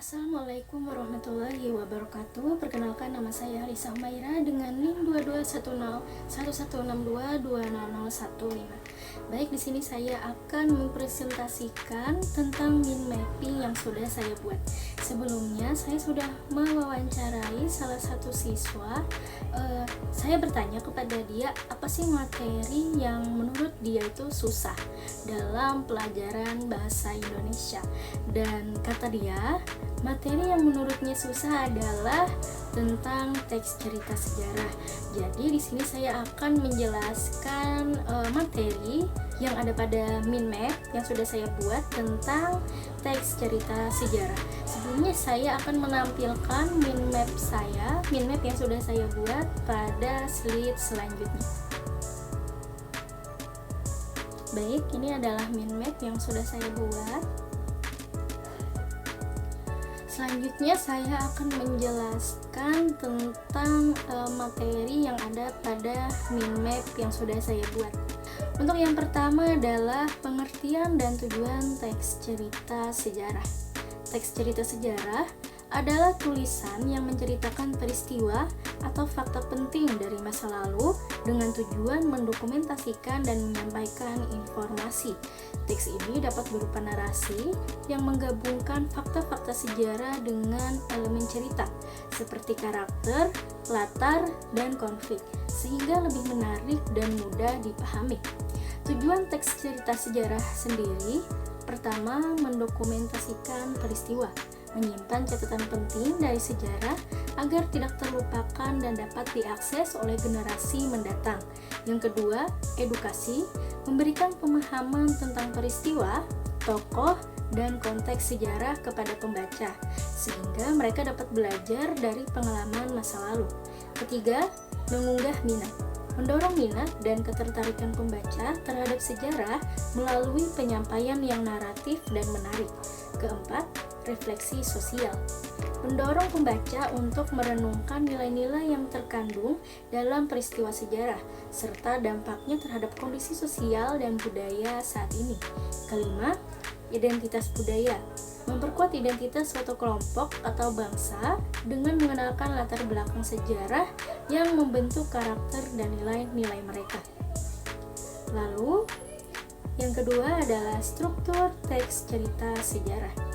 Assalamualaikum warahmatullahi wabarakatuh. Perkenalkan, nama saya Risa Humaira dengan NIM 22101162200115. Baik, di sini saya akan mempresentasikan tentang mind mapping yang sudah saya buat. Sebelumnya saya sudah mewawancarai salah satu siswa. Saya bertanya kepada dia, apa sih materi yang menurut dia itu susah dalam pelajaran bahasa Indonesia. Dan kata dia, materi yang menurutnya susah adalah tentang teks cerita sejarah. Jadi di sini saya akan menjelaskan materi yang ada pada mind map yang sudah saya buat tentang teks cerita sejarah. Sebelumnya saya akan menampilkan mind map yang sudah saya buat pada slide selanjutnya. Baik, ini adalah mind map yang sudah saya buat. Selanjutnya saya akan menjelaskan tentang materi yang ada pada mind map yang sudah saya buat. Untuk yang pertama adalah pengertian dan tujuan teks cerita sejarah. Teks cerita sejarah adalah tulisan yang menceritakan peristiwa atau fakta penting dari masa lalu dengan tujuan mendokumentasikan dan menyampaikan informasi. Teks ini dapat berupa narasi yang menggabungkan fakta-fakta sejarah dengan elemen cerita seperti karakter, latar, dan konflik, sehingga lebih menarik dan mudah dipahami. Tujuan teks cerita sejarah sendiri, pertama, mendokumentasikan peristiwa, menyimpan catatan penting dari sejarah agar tidak terlupakan dan dapat diakses oleh generasi mendatang. Yang kedua, edukasi, memberikan pemahaman tentang peristiwa, tokoh, dan konteks sejarah kepada pembaca, sehingga mereka dapat belajar dari pengalaman masa lalu. Ketiga, mengunggah minat, mendorong minat dan ketertarikan pembaca terhadap sejarah melalui penyampaian yang naratif dan menarik. Keempat, refleksi sosial, mendorong pembaca untuk merenungkan nilai-nilai yang terkandung dalam peristiwa sejarah serta dampaknya terhadap kondisi sosial dan budaya saat ini. Kelima, identitas budaya, memperkuat identitas suatu kelompok atau bangsa dengan mengenalkan latar belakang sejarah yang membentuk karakter dan nilai-nilai mereka. Lalu, yang kedua adalah struktur teks cerita sejarah.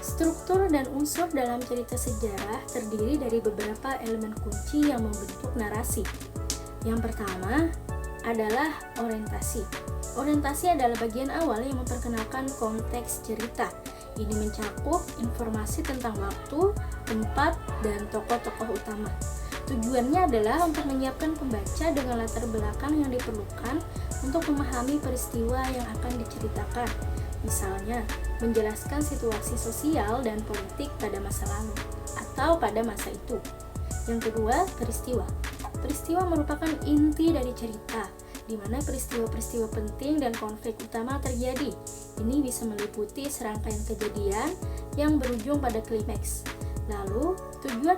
Struktur dan unsur dalam cerita sejarah terdiri dari beberapa elemen kunci yang membentuk narasi. Yang pertama adalah orientasi. Orientasi adalah bagian awal yang memperkenalkan konteks cerita. Ini mencakup informasi tentang waktu, tempat, dan tokoh-tokoh utama. Tujuannya adalah untuk menyiapkan pembaca dengan latar belakang yang diperlukan untuk memahami peristiwa yang akan diceritakan. Misalnya, menjelaskan situasi sosial dan politik pada masa lalu atau pada masa itu. Yang kedua, peristiwa. Peristiwa merupakan inti dari cerita, di mana peristiwa-peristiwa penting dan konflik utama terjadi. Ini bisa meliputi serangkaian kejadian yang berujung pada klimaks. Lalu, tujuan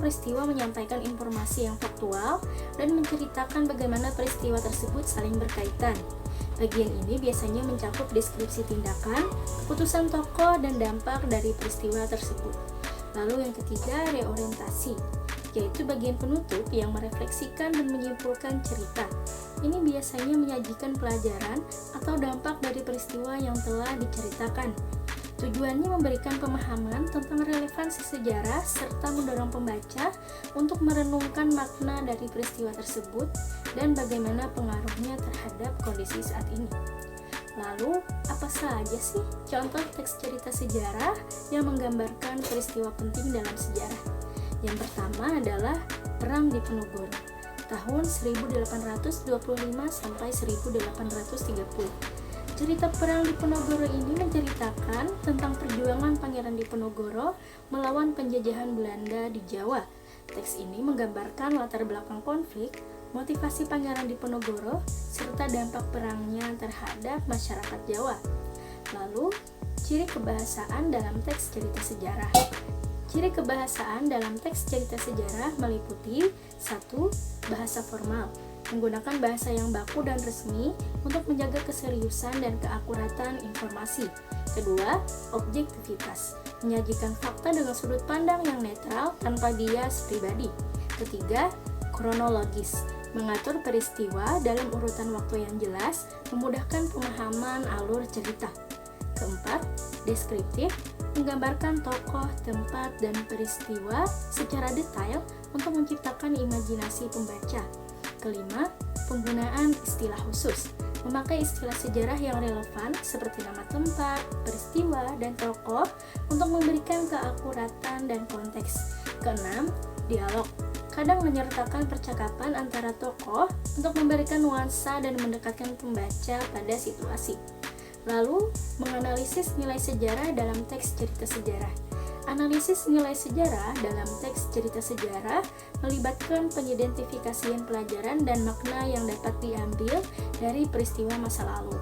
peristiwa menyampaikan informasi yang faktual dan menceritakan bagaimana peristiwa tersebut saling berkaitan. Bagian ini biasanya mencakup deskripsi tindakan, keputusan tokoh, dan dampak dari peristiwa tersebut. Lalu yang ketiga, reorientasi, yaitu bagian penutup yang merefleksikan dan menyimpulkan cerita. Ini biasanya menyajikan pelajaran atau dampak dari peristiwa yang telah diceritakan. Tujuannya memberikan pemahaman tentang relevansi sejarah serta mendorong pembaca untuk merenungkan makna dari peristiwa tersebut dan bagaimana pengaruhnya terhadap kondisi saat ini. Lalu, apa saja sih contoh teks cerita sejarah yang menggambarkan peristiwa penting dalam sejarah? Yang pertama adalah Perang Diponegoro tahun 1825 sampai 1830. Cerita Perang Diponegoro ini menceritakan tentang perjuangan Pangeran Diponegoro melawan penjajahan Belanda di Jawa. Teks ini menggambarkan latar belakang konflik, motivasi Pangeran Diponegoro, serta dampak perangnya terhadap masyarakat Jawa. Lalu, ciri kebahasaan dalam teks cerita sejarah. Ciri kebahasaan dalam teks cerita sejarah meliputi 1. Bahasa formal. menggunakan bahasa yang baku dan resmi untuk menjaga keseriusan dan keakuratan informasi. Kedua, objektivitas, menyajikan fakta dengan sudut pandang yang netral tanpa bias pribadi. Ketiga, kronologis, mengatur peristiwa dalam urutan waktu yang jelas, memudahkan pemahaman alur cerita. Keempat, deskriptif, menggambarkan tokoh, tempat, dan peristiwa secara detail untuk menciptakan imajinasi pembaca. Kelima, penggunaan istilah khusus, memakai istilah sejarah yang relevan seperti nama tempat, peristiwa, dan tokoh untuk memberikan keakuratan dan konteks. Keenam, dialog, kadang menyertakan percakapan antara tokoh untuk memberikan nuansa dan mendekatkan pembaca pada situasi. Lalu, menganalisis nilai sejarah dalam teks cerita sejarah. Analisis nilai sejarah dalam teks cerita sejarah melibatkan pengidentifikasian pelajaran dan makna yang dapat diambil dari peristiwa masa lalu.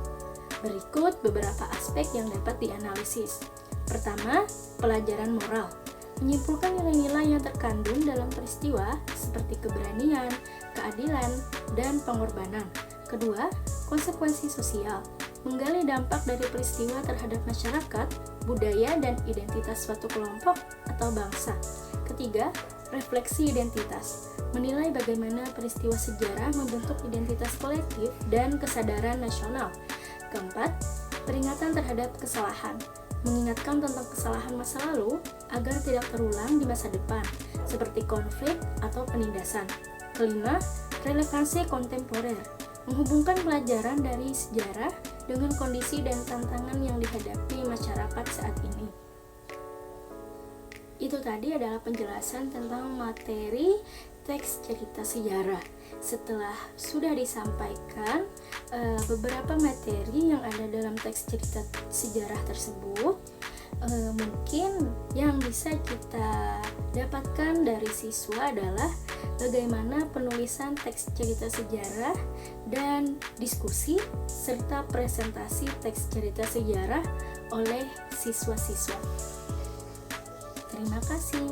Berikut beberapa aspek yang dapat dianalisis. Pertama, pelajaran moral. Menyimpulkan nilai-nilai yang terkandung dalam peristiwa seperti keberanian, keadilan, dan pengorbanan. Kedua, konsekuensi sosial. Menggali dampak dari peristiwa terhadap masyarakat, budaya, dan identitas suatu kelompok atau bangsa. Ketiga, refleksi identitas. Menilai bagaimana peristiwa sejarah membentuk identitas kolektif dan kesadaran nasional. Keempat, peringatan terhadap kesalahan. Mengingatkan tentang kesalahan masa lalu agar tidak terulang di masa depan, seperti konflik atau penindasan. Kelima, relevansi kontemporer. Menghubungkan pelajaran dari sejarah dengan kondisi dan tantangan yang dihadapi masyarakat saat ini. Itu tadi adalah penjelasan tentang materi teks cerita sejarah. Setelah sudah disampaikan beberapa materi yang ada dalam teks cerita sejarah tersebut, mungkin yang bisa kita dapatkan dari siswa adalah bagaimana penulisan teks cerita sejarah dan diskusi serta presentasi teks cerita sejarah oleh siswa-siswa. Terima kasih.